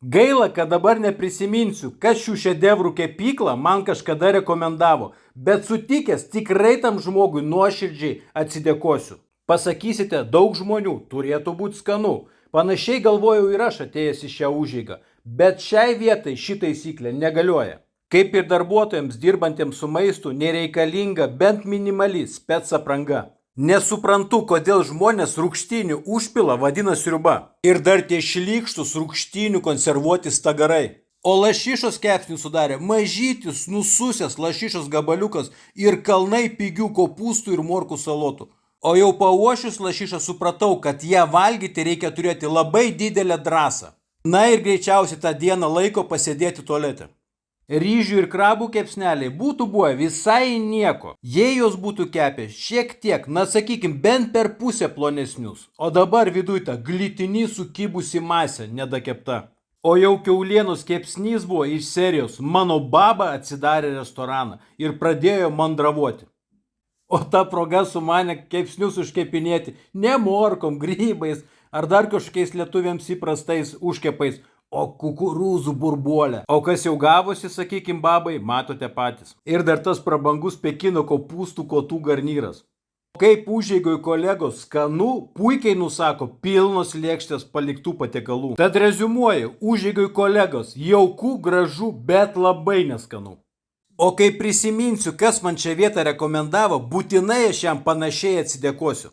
Gaila, kad dabar neprisiminsiu, kas šių šedevrų kepyklą man kažkada rekomendavo, bet sutikęs tikrai tam žmogui nuoširdžiai atsidėkosiu. Pasakysite, daug žmonių, turėtų būti skanu. Panašiai galvojau ir aš atėjęs į šią užeigą, bet šiai vietai ši taisyklė negalioja. Kaip ir darbuotojams dirbantiems su maistu nereikalinga bent minimali spec apranga. Nesuprantu, kodėl žmonės rūgštynių užpila vadina sriuba. Ir dar tie šlykštus rūgštynių konservuoti stagarai. O lašišos kepsnį sudarė mažytis, nususęs lašišos gabaliukas ir kalnai pigių kopūstų ir morkų salotų. O jau pauošius lašišą supratau, kad ją valgyti reikia turėti labai didelę drąsą. Na ir greičiausiai tą dieną laiko pasėdėti tualete. Ryžių ir krabų kepsneliai būtų buvę visai nieko, jei jos būtų kepę šiek tiek, na sakykim, bent per pusę plonesnius. O dabar viduj ta glitini sukibusi masė nedakepta. O jau kiaulienos kepsnys buvo iš serijos "Mano baba atsidarė restoraną" ir pradėjo mandravuoti. O ta proga sumanė kepsnius užkepinėti ne morkom, grybais ar dar kažkokiais lietuviams įprastais užkepais, o kukurūzų burbuolę. O kas jau gavosi, sakykim, babai, matote patys. Ir dar tas prabangus Pekino kopūstų kotų garnyras. Kaip užeigoj kolegos skanu, puikiai nusako pilnos lėkštės paliktų patiekalų. Tad reziumuoju, užeigoj kolegos jauku, gražu, bet labai neskanu. O kai prisiminsiu, kas man šią vietą rekomendavo, būtinai aš jam panašiai atsidėkosiu.